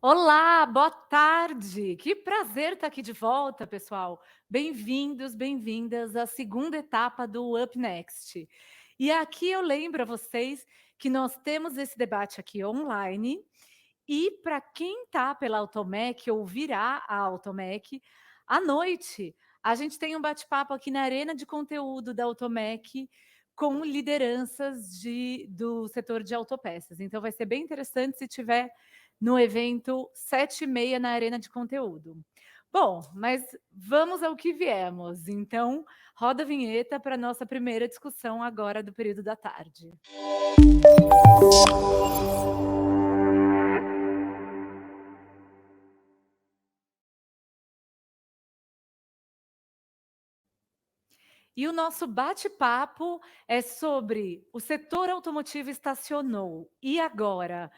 Olá, boa tarde. Que prazer estar aqui de volta, pessoal. Bem-vindos, bem-vindas à segunda etapa do Up Next. E aqui eu lembro a vocês que nós temos esse debate aqui online. E para quem está pela Automec ou virá a Automec, à noite a gente tem um bate-papo aqui na arena de conteúdo da Automec com lideranças do setor de autopeças. Então vai ser bem interessante se tiver no evento 7h30 na arena de conteúdo. Bom, mas vamos ao que viemos. Então, roda a vinheta para a nossa primeira discussão agora do período da tarde. E o nosso bate-papo é sobre o setor automotivo estacionou. E agora?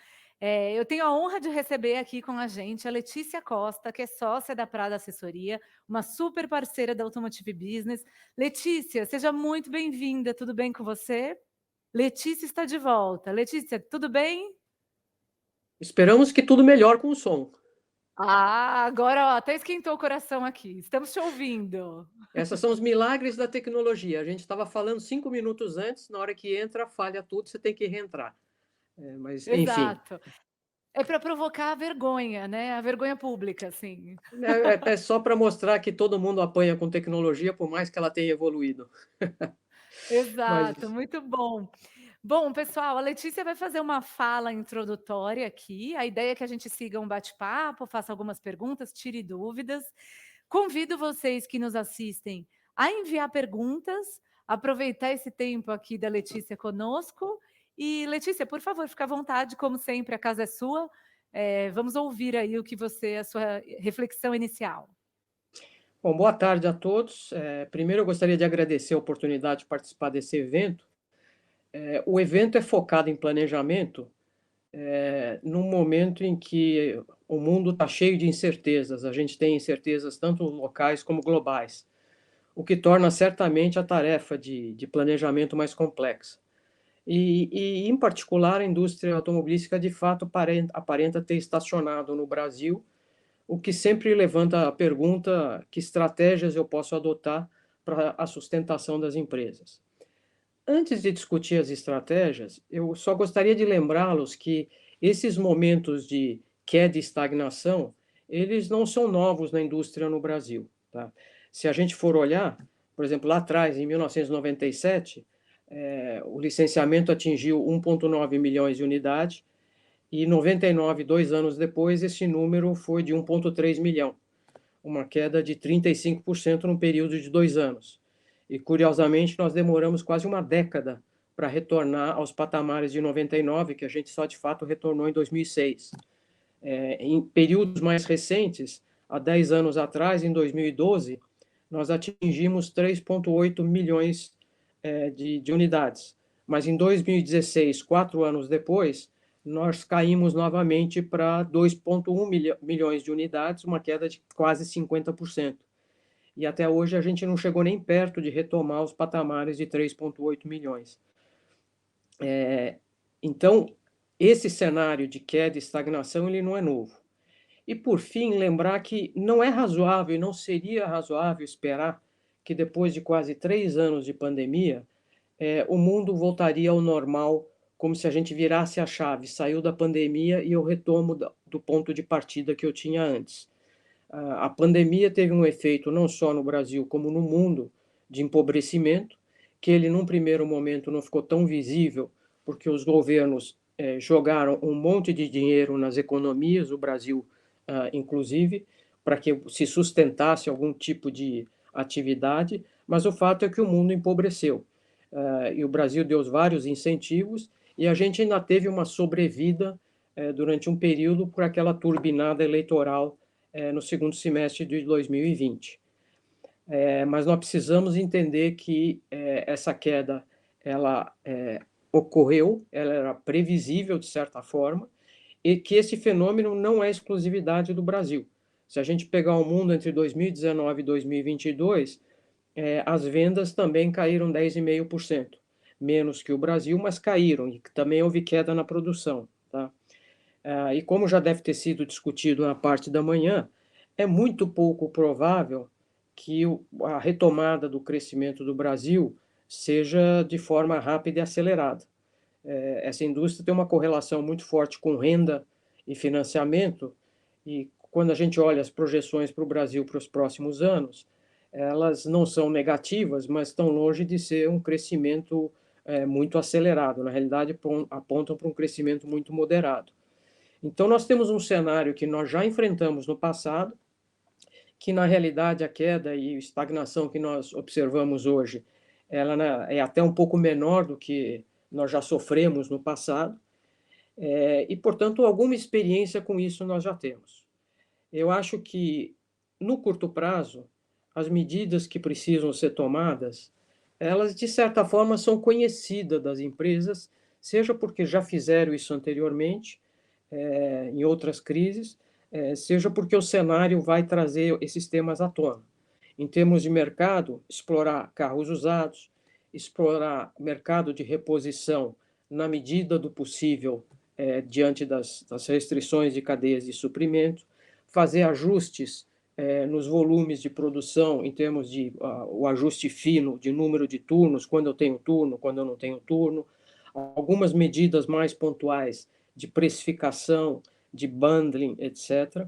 Eu tenho a honra de receber aqui com a gente a Letícia Costa, que é sócia da Prada Assessoria, uma super parceira da Automotive Business. Letícia, seja muito bem-vinda. Tudo bem com você? Letícia está de volta. Letícia, tudo bem? Esperamos que tudo melhor com o som. Agora ó, até esquentou o coração aqui. Estamos te ouvindo. Esses são os milagres da tecnologia. A gente estava falando 5 minutos antes, na hora que entra, falha tudo, você tem que reentrar. Mas, enfim, Exato. É para provocar a vergonha, né, a vergonha pública, assim. é só para mostrar que todo mundo apanha com tecnologia, por mais que ela tenha evoluído. Exato, Mas, muito bom. Bom, pessoal, a Letícia vai fazer uma fala introdutória aqui. A ideia é que a gente siga um bate-papo, faça algumas perguntas, tire dúvidas. Convido vocês que nos assistem a enviar perguntas, aproveitar esse tempo aqui da Letícia conosco. E, Letícia, por favor, fique à vontade, como sempre, a casa é sua. Vamos ouvir aí a sua reflexão inicial. bom, boa tarde a todos. Primeiro, eu gostaria de agradecer a oportunidade de participar desse evento. O evento é focado em planejamento, num momento em que o mundo está cheio de incertezas. A gente tem incertezas tanto locais como globais, o que torna certamente a tarefa de planejamento mais complexa. Em particular, a indústria automobilística de fato aparenta ter estacionado no Brasil, o que sempre levanta a pergunta: que estratégias eu posso adotar para a sustentação das empresas? Antes de discutir as estratégias, eu só gostaria de lembrá-los que esses momentos de queda e estagnação, eles não são novos na indústria no Brasil, tá? Se a gente for olhar, por exemplo, lá atrás, em 1997, o licenciamento atingiu 1,9 milhões de unidades, e em 99, 2 anos depois, esse número foi de 1,3 milhão, uma queda de 35% num período de 2 anos. E, curiosamente, nós demoramos quase uma década para retornar aos patamares de 99, que a gente só de fato retornou em 2006. Em períodos mais recentes, há 10 anos atrás, em 2012, nós atingimos 3,8 milhões de unidades. Mas em 2016, 4 anos depois, nós caímos novamente para 2,1 milhões de unidades, uma queda de quase 50%. E até hoje a gente não chegou nem perto de retomar os patamares de 3,8 milhões. Então, esse cenário de queda e estagnação, ele não é novo. E, por fim, lembrar que não é razoável e não seria razoável esperar que, depois de quase 3 anos de pandemia, o mundo voltaria ao normal, como se a gente virasse a chave, saiu da pandemia e eu retomo do ponto de partida que eu tinha antes. A pandemia teve um efeito não só no Brasil, como no mundo, de empobrecimento, que ele, num primeiro momento, não ficou tão visível, porque os governos jogaram um monte de dinheiro nas economias, o Brasil, inclusive, para que se sustentasse algum tipo de atividade, mas o fato é que o mundo empobreceu. E o Brasil deu vários incentivos, e a gente ainda teve uma sobrevida durante um período por aquela turbinada eleitoral no segundo semestre de 2020. Mas nós precisamos entender que essa queda ela ocorreu, ela era previsível de certa forma, e que esse fenômeno não é exclusividade do Brasil. Se a gente pegar o mundo entre 2019 e 2022, as vendas também caíram 10,5%, menos que o Brasil, mas caíram, e também houve queda na produção, tá? E como já deve ter sido discutido na parte da manhã, é muito pouco provável que a retomada do crescimento do Brasil seja de forma rápida e acelerada. Essa indústria tem uma correlação muito forte com renda e financiamento, e quando a gente olha as projeções para o Brasil para os próximos anos, elas não são negativas, mas estão longe de ser um crescimento muito acelerado. Na realidade, apontam para um crescimento muito moderado. Então, nós temos um cenário que nós já enfrentamos no passado, que na realidade a queda e estagnação que nós observamos hoje, ela é até um pouco menor do que nós já sofremos no passado, e, portanto, alguma experiência com isso nós já temos. Eu acho que, no curto prazo, as medidas que precisam ser tomadas, elas, de certa forma, são conhecidas das empresas, seja porque já fizeram isso anteriormente, em outras crises, seja porque o cenário vai trazer esses temas à tona. Em termos de mercado, explorar carros usados, explorar mercado de reposição na medida do possível, diante das restrições de cadeias de suprimento, fazer ajustes nos volumes de produção, em termos de o ajuste fino de número de turnos, quando eu tenho turno, quando eu não tenho turno, algumas medidas mais pontuais de precificação, de bundling, etc.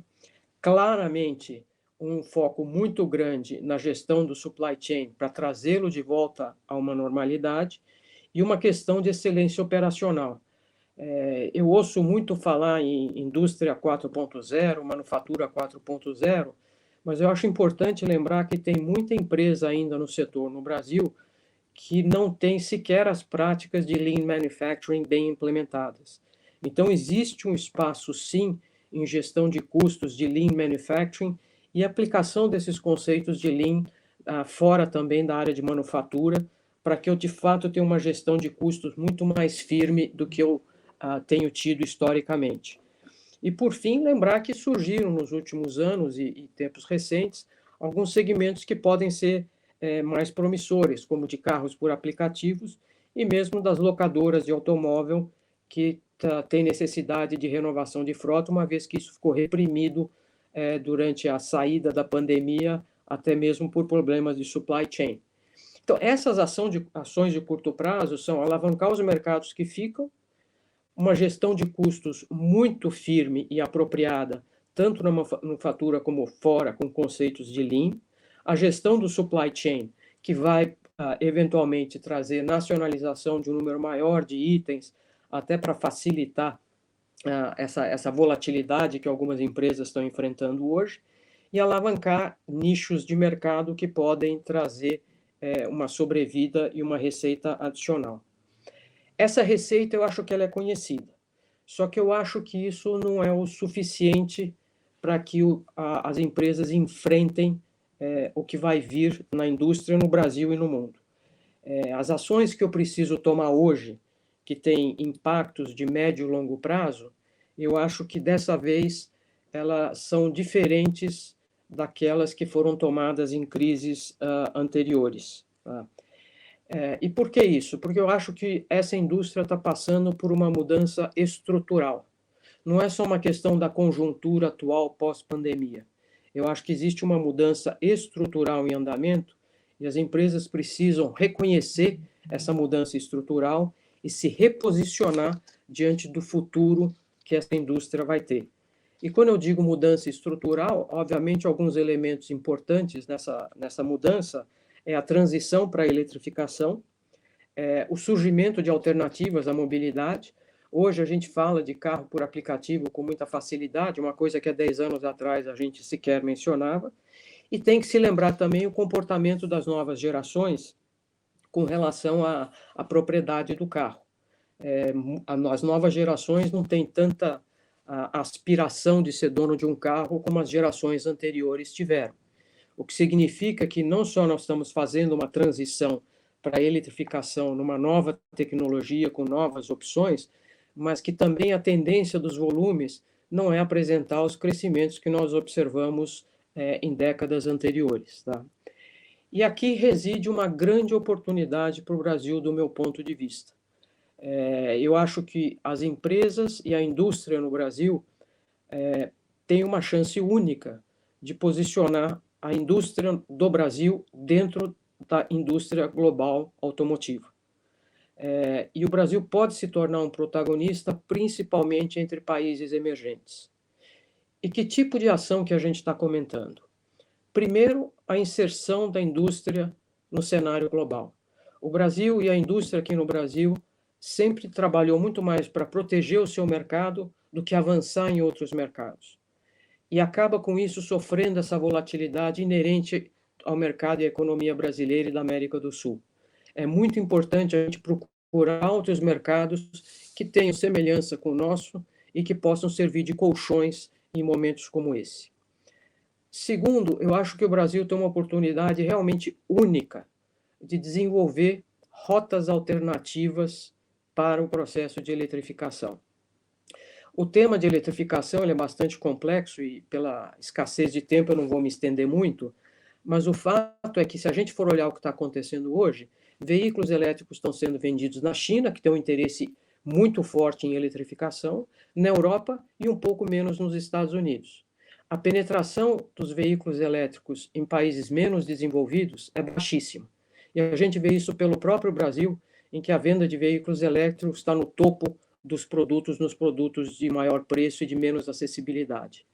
Claramente, um foco muito grande na gestão do supply chain para trazê-lo de volta a uma normalidade e uma questão de excelência operacional. Eu ouço muito falar em indústria 4.0, manufatura 4.0, mas eu acho importante lembrar que tem muita empresa ainda no setor no Brasil que não tem sequer as práticas de Lean Manufacturing bem implementadas. Então, existe um espaço, sim, em gestão de custos de Lean Manufacturing e aplicação desses conceitos de Lean fora também da área de manufatura, para que eu, de fato, tenha uma gestão de custos muito mais firme do que eu tenho tido historicamente. E, por fim, lembrar que surgiram nos últimos anos e tempos recentes alguns segmentos que podem ser mais promissores, como de carros por aplicativos e mesmo das locadoras de automóvel, que tem necessidade de renovação de frota, uma vez que isso ficou reprimido durante a saída da pandemia, até mesmo por problemas de supply chain. Então, essas ações de curto prazo são alavancar os mercados que ficam, uma gestão de custos muito firme e apropriada, tanto na manufatura como fora, com conceitos de Lean, a gestão do supply chain, que vai eventualmente trazer nacionalização de um número maior de itens, até para facilitar essa volatilidade que algumas empresas estão enfrentando hoje, e alavancar nichos de mercado que podem trazer uma sobrevida e uma receita adicional. Essa receita eu acho que ela é conhecida, só que eu acho que isso não é o suficiente para que as empresas enfrentem o que vai vir na indústria no Brasil e no mundo. As ações que eu preciso tomar hoje, que têm impactos de médio e longo prazo, eu acho que dessa vez elas são diferentes daquelas que foram tomadas em crises anteriores. Tá? E por que isso? Porque eu acho que essa indústria está passando por uma mudança estrutural. Não é só uma questão da conjuntura atual pós-pandemia. Eu acho que existe uma mudança estrutural em andamento e as empresas precisam reconhecer essa mudança estrutural e se reposicionar diante do futuro que essa indústria vai ter. E quando eu digo mudança estrutural, obviamente alguns elementos importantes nessa mudança é a transição para a eletrificação, o surgimento de alternativas à mobilidade. Hoje a gente fala de carro por aplicativo com muita facilidade, uma coisa que há 10 anos atrás a gente sequer mencionava. E tem que se lembrar também o comportamento das novas gerações com relação à propriedade do carro. As novas gerações não têm tanta aspiração de ser dono de um carro como as gerações anteriores tiveram. O que significa que não só nós estamos fazendo uma transição para a eletrificação numa nova tecnologia, com novas opções, mas que também a tendência dos volumes não é apresentar os crescimentos que nós observamos em décadas anteriores. Tá? E aqui reside uma grande oportunidade para o Brasil, do meu ponto de vista. Eu acho que as empresas e a indústria no Brasil têm uma chance única de posicionar a indústria do Brasil dentro da indústria global automotiva. E o Brasil pode se tornar um protagonista, principalmente entre países emergentes. E que tipo de ação que a gente está comentando? Primeiro, a inserção da indústria no cenário global. O Brasil e a indústria aqui no Brasil sempre trabalhou muito mais para proteger o seu mercado do que avançar em outros mercados. E acaba com isso sofrendo essa volatilidade inerente ao mercado e à economia brasileira e da América do Sul. É muito importante a gente procurar outros mercados que tenham semelhança com o nosso e que possam servir de colchões em momentos como esse. Segundo, eu acho que o Brasil tem uma oportunidade realmente única de desenvolver rotas alternativas para o processo de eletrificação. O tema de eletrificação é bastante complexo e, pela escassez de tempo, eu não vou me estender muito, mas o fato é que, se a gente for olhar o que está acontecendo hoje, veículos elétricos estão sendo vendidos na China, que tem um interesse muito forte em eletrificação, na Europa e um pouco menos nos Estados Unidos. A penetração dos veículos elétricos em países menos desenvolvidos é baixíssima. E a gente vê isso pelo próprio Brasil, em que a venda de veículos elétricos está no topo dos produtos, nos produtos de maior preço e de menos acessibilidade.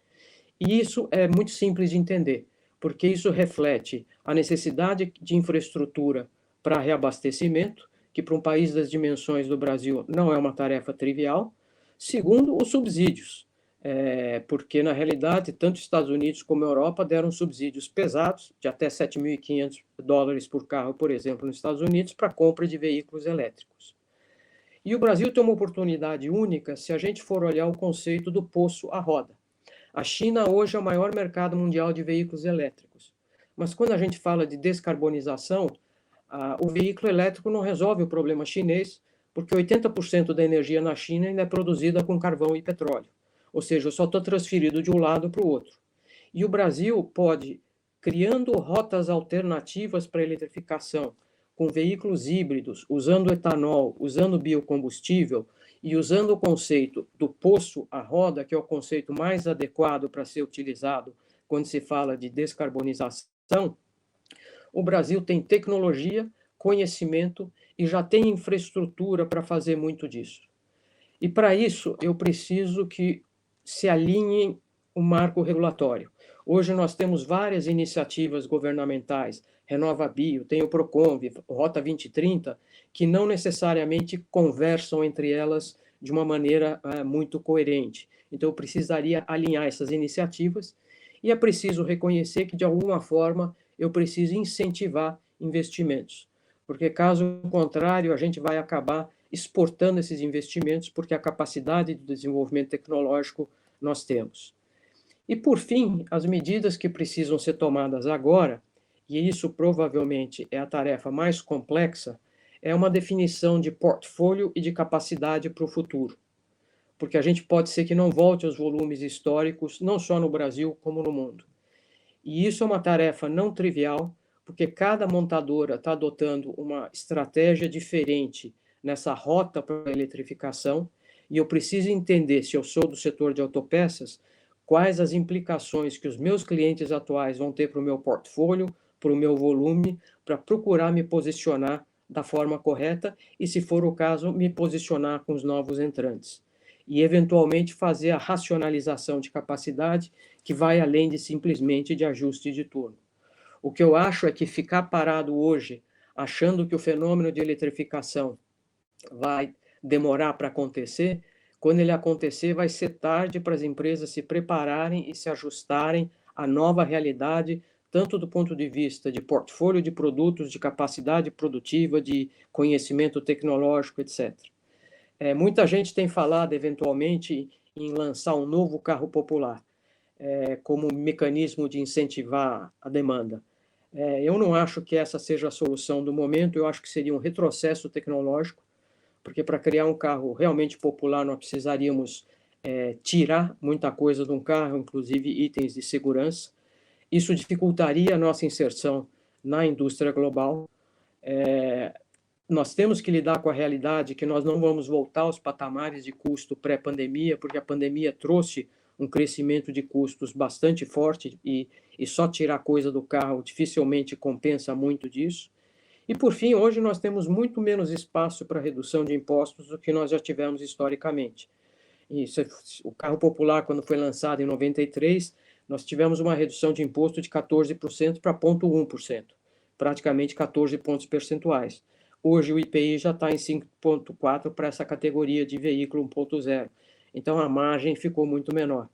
E isso é muito simples de entender, porque isso reflete a necessidade de infraestrutura para reabastecimento, que para um país das dimensões do Brasil não é uma tarefa trivial. Segundo, os subsídios, porque, na realidade, tanto Estados Unidos como a Europa deram subsídios pesados, de até $7.500 por carro, por exemplo, nos Estados Unidos, para a compra de veículos elétricos. E o Brasil tem uma oportunidade única se a gente for olhar o conceito do poço à roda. A China hoje é o maior mercado mundial de veículos elétricos. Mas quando a gente fala de descarbonização, o veículo elétrico não resolve o problema chinês, porque 80% da energia na China ainda é produzida com carvão e petróleo. Ou seja, só está transferido de um lado para o outro. E o Brasil pode, criando rotas alternativas para a eletrificação, com veículos híbridos, usando etanol, usando biocombustível e usando o conceito do poço à roda, que é o conceito mais adequado para ser utilizado quando se fala de descarbonização, o Brasil tem tecnologia, conhecimento e já tem infraestrutura para fazer muito disso. E para isso eu preciso que se alinhe o marco regulatório. Hoje nós temos várias iniciativas governamentais, RenovaBio, tem o Proconv, Rota 2030, que não necessariamente conversam entre elas de uma maneira muito coerente. Então eu precisaria alinhar essas iniciativas e é preciso reconhecer que, de alguma forma, eu preciso incentivar investimentos, porque, caso contrário, a gente vai acabar exportando esses investimentos, porque a capacidade de desenvolvimento tecnológico nós temos. E, por fim, as medidas que precisam ser tomadas agora, e isso provavelmente é a tarefa mais complexa, é uma definição de portfólio e de capacidade para o futuro, porque a gente pode ser que não volte aos volumes históricos, não só no Brasil, como no mundo. E isso é uma tarefa não trivial, porque cada montadora está adotando uma estratégia diferente nessa rota para a eletrificação, e eu preciso entender, se eu sou do setor de autopeças, quais as implicações que os meus clientes atuais vão ter para o meu portfólio, para o meu volume, para procurar me posicionar da forma correta e, se for o caso, me posicionar com os novos entrantes. E, eventualmente, fazer a racionalização de capacidade que vai além de simplesmente de ajuste de turno. O que eu acho é que ficar parado hoje, achando que o fenômeno de eletrificação vai demorar para acontecer, quando ele acontecer, vai ser tarde para as empresas se prepararem e se ajustarem à nova realidade, tanto do ponto de vista de portfólio de produtos, de capacidade produtiva, de conhecimento tecnológico, etc. Muita gente tem falado, eventualmente, em lançar um novo carro popular, como mecanismo de incentivar a demanda. Eu não acho que essa seja a solução do momento, eu acho que seria um retrocesso tecnológico, porque para criar um carro realmente popular nós precisaríamos tirar muita coisa de um carro, inclusive itens de segurança. Isso dificultaria a nossa inserção na indústria global. nós temos que lidar com a realidade que nós não vamos voltar aos patamares de custo pré-pandemia, porque a pandemia trouxe um crescimento de custos bastante forte e só tirar coisa do carro dificilmente compensa muito disso. E, por fim, hoje nós temos muito menos espaço para redução de impostos do que nós já tivemos historicamente. O carro popular, quando foi lançado em 93, nós tivemos uma redução de imposto de 14% para 0,1%, praticamente 14 pontos percentuais. Hoje o IPI já está em 5,4% para essa categoria de veículo 1,0. Então a margem ficou muito menor.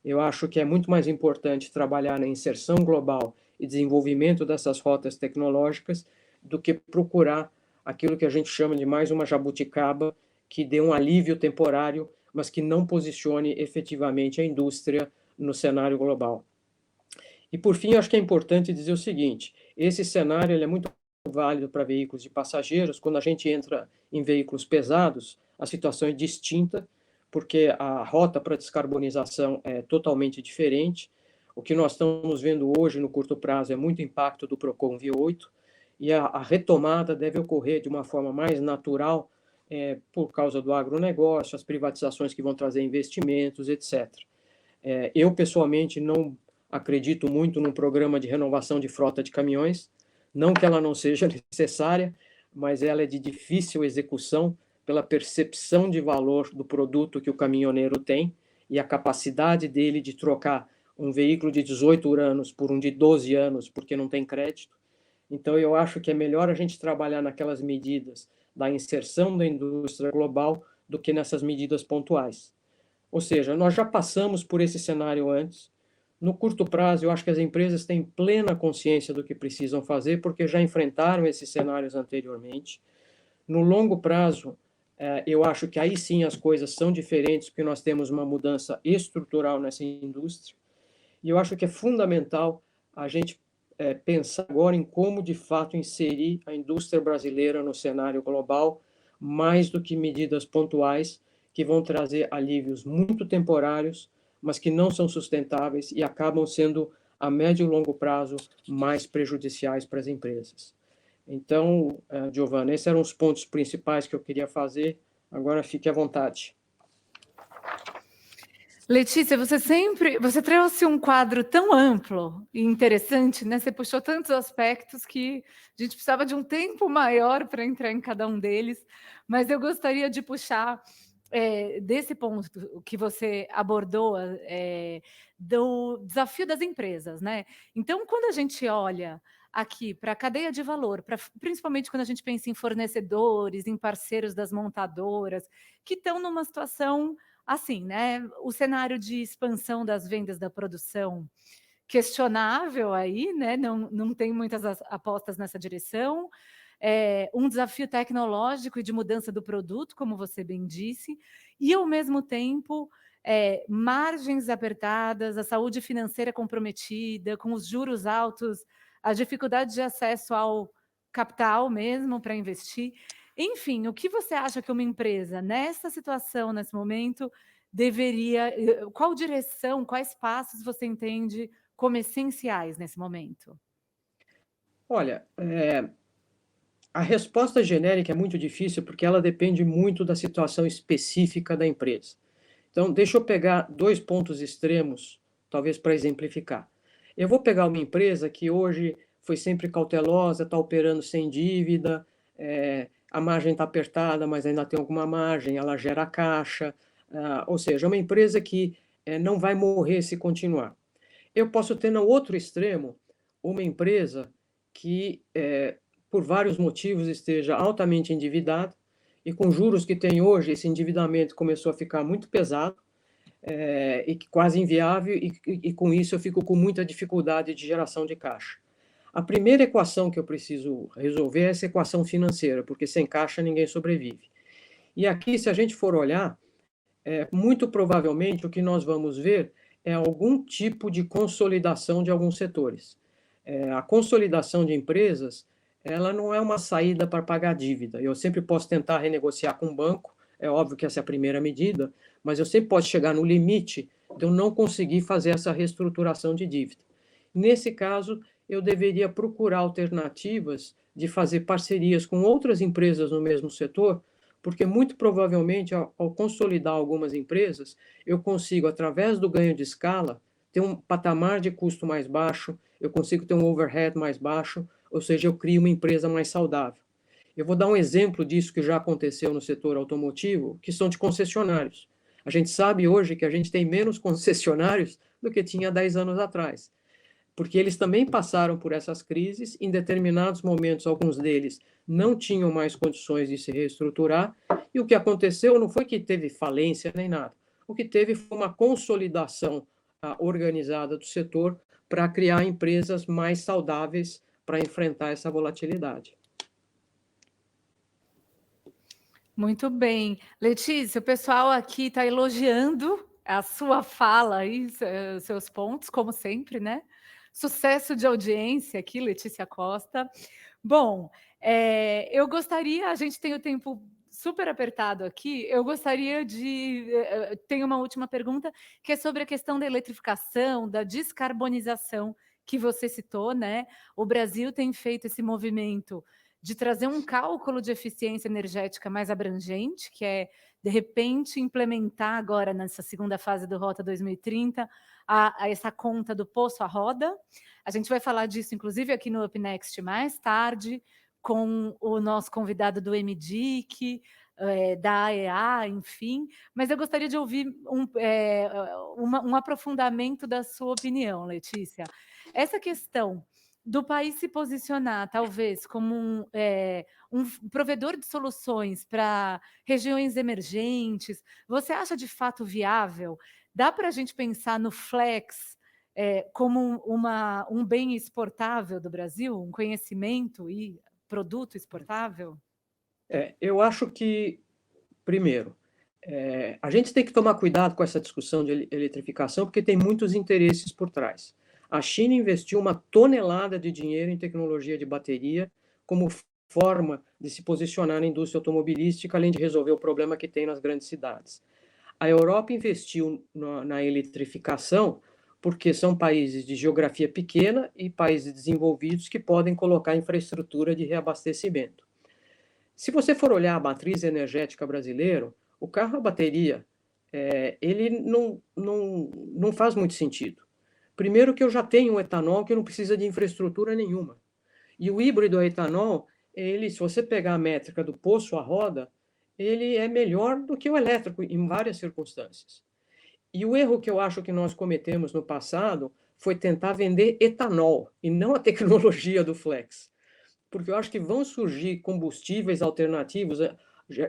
Eu acho que é muito mais importante trabalhar na inserção global e desenvolvimento dessas rotas tecnológicas do que procurar aquilo que a gente chama de mais uma jabuticaba, que dê um alívio temporário, mas que não posicione efetivamente a indústria no cenário global. E, por fim, acho que é importante dizer o seguinte: esse cenário ele é muito válido para veículos de passageiros. Quando a gente entra em veículos pesados, a situação é distinta, porque a rota para descarbonização é totalmente diferente. O que nós estamos vendo hoje, no curto prazo, é muito impacto do Procon V8, e a retomada deve ocorrer de uma forma mais natural, por causa do agronegócio, as privatizações que vão trazer investimentos, etc. Eu, pessoalmente, não acredito muito num programa de renovação de frota de caminhões, não que ela não seja necessária, mas ela é de difícil execução pela percepção de valor do produto que o caminhoneiro tem e a capacidade dele de trocar um veículo de 18 anos por um de 12 anos, porque não tem crédito. Então, eu acho que é melhor a gente trabalhar naquelas medidas da inserção da indústria global do que nessas medidas pontuais. Ou seja, nós já passamos por esse cenário antes. No curto prazo, eu acho que as empresas têm plena consciência do que precisam fazer, porque já enfrentaram esses cenários anteriormente. No longo prazo, eu acho que aí sim as coisas são diferentes, porque nós temos uma mudança estrutural nessa indústria. E eu acho que é fundamental a gente pensar agora em como, de fato, inserir a indústria brasileira no cenário global, mais do que medidas pontuais, que vão trazer alívios muito temporários, mas que não são sustentáveis e acabam sendo, a médio e longo prazo, mais prejudiciais para as empresas. Então, Giovana, esses eram os pontos principais que eu queria fazer. Agora fique à vontade. Letícia, você trouxe um quadro tão amplo e interessante, né? Você puxou tantos aspectos que a gente precisava de um tempo maior para entrar em cada um deles, mas eu gostaria de puxar desse ponto que você abordou, do desafio das empresas, né? Então, quando a gente olha aqui para a cadeia de valor, principalmente quando a gente pensa em fornecedores, em parceiros das montadoras, que estão numa situação assim, né? O cenário de expansão das vendas da produção questionável aí, né? Não tem muitas apostas nessa direção. Um desafio tecnológico e de mudança do produto, como você bem disse, e ao mesmo tempo margens apertadas, a saúde financeira comprometida, com os juros altos, a dificuldade de acesso ao capital mesmo para investir. Enfim, o que você acha que uma empresa, nessa situação, nesse momento, deveria. Qual direção, quais passos você entende como essenciais nesse momento? Olha, a resposta genérica é muito difícil porque ela depende muito da situação específica da empresa. Então, deixa eu pegar dois pontos extremos, talvez para exemplificar. Eu vou pegar uma empresa que hoje foi sempre cautelosa, está operando sem dívida, a margem está apertada, mas ainda tem alguma margem, ela gera caixa, ou seja, é uma empresa que não vai morrer se continuar. Eu posso ter no outro extremo uma empresa que, por vários motivos, esteja altamente endividada e com juros que tem hoje, esse endividamento começou a ficar muito pesado, e quase inviável, e com isso eu fico com muita dificuldade de geração de caixa. A primeira equação que eu preciso resolver é essa equação financeira, porque sem caixa ninguém sobrevive. E aqui, se a gente for olhar, muito provavelmente o que nós vamos ver é algum tipo de consolidação de alguns setores. A consolidação de empresas, ela não é uma saída para pagar dívida. Eu sempre posso tentar renegociar com o banco, é óbvio que essa é a primeira medida, mas eu sempre posso chegar no limite de eu não conseguir fazer essa reestruturação de dívida. Nesse caso, eu deveria procurar alternativas de fazer parcerias com outras empresas no mesmo setor, porque muito provavelmente, ao consolidar algumas empresas, eu consigo, através do ganho de escala, ter um patamar de custo mais baixo, eu consigo ter um overhead mais baixo, ou seja, eu crio uma empresa mais saudável. Eu vou dar um exemplo disso que já aconteceu no setor automotivo, que são de concessionários. A gente sabe hoje que a gente tem menos concessionários do que tinha 10 anos atrás, porque eles também passaram por essas crises, em determinados momentos, alguns deles não tinham mais condições de se reestruturar, e o que aconteceu não foi que teve falência nem nada, o que teve foi uma consolidação organizada do setor para criar empresas mais saudáveis para enfrentar essa volatilidade. Muito bem. Letícia, o pessoal aqui está elogiando a sua fala e seus pontos, como sempre, né? Sucesso de audiência aqui, Letícia Costa. Bom, eu gostaria, a gente tem o tempo super apertado aqui, eu gostaria de... Tem uma última pergunta, que é sobre a questão da eletrificação, da descarbonização, que você citou, né? O Brasil tem feito esse movimento de trazer um cálculo de eficiência energética mais abrangente, que é, de repente, implementar agora, nessa segunda fase do Rota 2030, a essa conta do poço à roda. A gente vai falar disso, inclusive, aqui no Up Next mais tarde, com o nosso convidado do MDIC, da AEA, enfim, mas eu gostaria de ouvir um aprofundamento da sua opinião, Letícia. Essa questão do país se posicionar, talvez, como um provedor de soluções para regiões emergentes, você acha de fato viável? Dá para a gente pensar no flex como um bem exportável do Brasil, um conhecimento e produto exportável? Eu acho que, primeiro, a gente tem que tomar cuidado com essa discussão de eletrificação, porque tem muitos interesses por trás. A China investiu uma tonelada de dinheiro em tecnologia de bateria como forma de se posicionar na indústria automobilística, além de resolver o problema que tem nas grandes cidades. A Europa investiu na eletrificação porque são países de geografia pequena e países desenvolvidos que podem colocar infraestrutura de reabastecimento. Se você for olhar a matriz energética brasileira, o carro a bateria, ele não faz muito sentido. Primeiro que eu já tenho um etanol que não precisa de infraestrutura nenhuma. E o híbrido a etanol, se você pegar a métrica do poço à roda, ele é melhor do que o elétrico em várias circunstâncias. E o erro que eu acho que nós cometemos no passado foi tentar vender etanol e não a tecnologia do flex, porque eu acho que vão surgir combustíveis alternativos.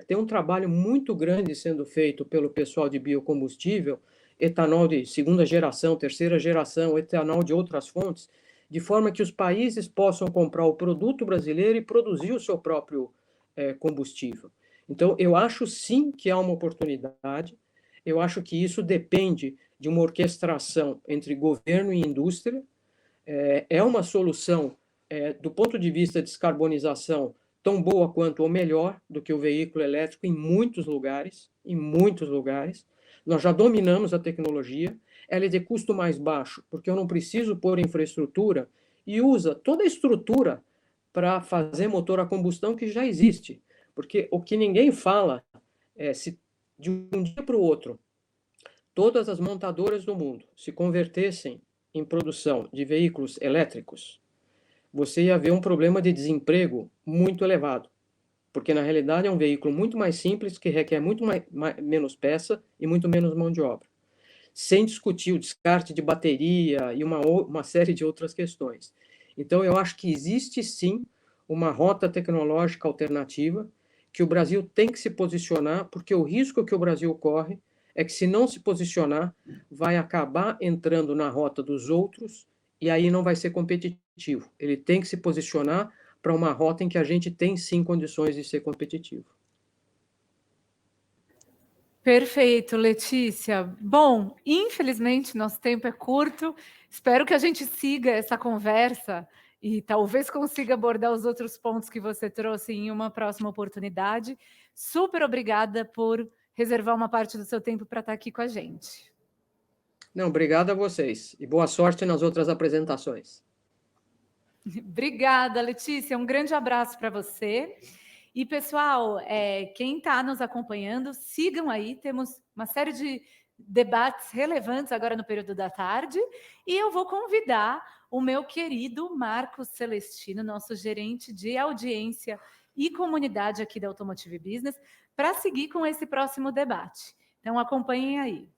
Tem um trabalho muito grande sendo feito pelo pessoal de biocombustível, etanol de segunda geração, terceira geração, etanol de outras fontes, de forma que os países possam comprar o produto brasileiro e produzir o seu próprio combustível. Então, eu acho sim que há uma oportunidade, eu acho que isso depende de uma orquestração entre governo e indústria, é uma solução do ponto de vista de descarbonização, tão boa quanto ou melhor do que o veículo elétrico em muitos lugares, em muitos lugares. Nós já dominamos a tecnologia, ela é de custo mais baixo, porque eu não preciso pôr infraestrutura e usa toda a estrutura para fazer motor a combustão que já existe. Porque o que ninguém fala é se de um dia para o outro todas as montadoras do mundo se convertessem em produção de veículos elétricos, você ia ver um problema de desemprego muito elevado, porque na realidade é um veículo muito mais simples, que requer muito menos peça e muito menos mão de obra, sem discutir o descarte de bateria e uma série de outras questões. Então, eu acho que existe sim uma rota tecnológica alternativa que o Brasil tem que se posicionar, porque o risco que o Brasil corre é que, se não se posicionar, vai acabar entrando na rota dos outros e aí não vai ser competitivo. Ele tem que se posicionar para uma rota em que a gente tem sim condições de ser competitivo. Perfeito, Letícia. Bom, infelizmente nosso tempo é curto. Espero que a gente siga essa conversa e talvez consiga abordar os outros pontos que você trouxe em uma próxima oportunidade. Super obrigada por reservar uma parte do seu tempo para estar aqui com a gente. Não, obrigado a vocês e boa sorte nas outras apresentações. Obrigada, Letícia. Um grande abraço para você. E, pessoal, quem está nos acompanhando, sigam aí. Temos uma série de debates relevantes agora no período da tarde. E eu vou convidar o meu querido Marcos Celestino, nosso gerente de audiência e comunidade aqui da Automotive Business, para seguir com esse próximo debate. Então, acompanhem aí.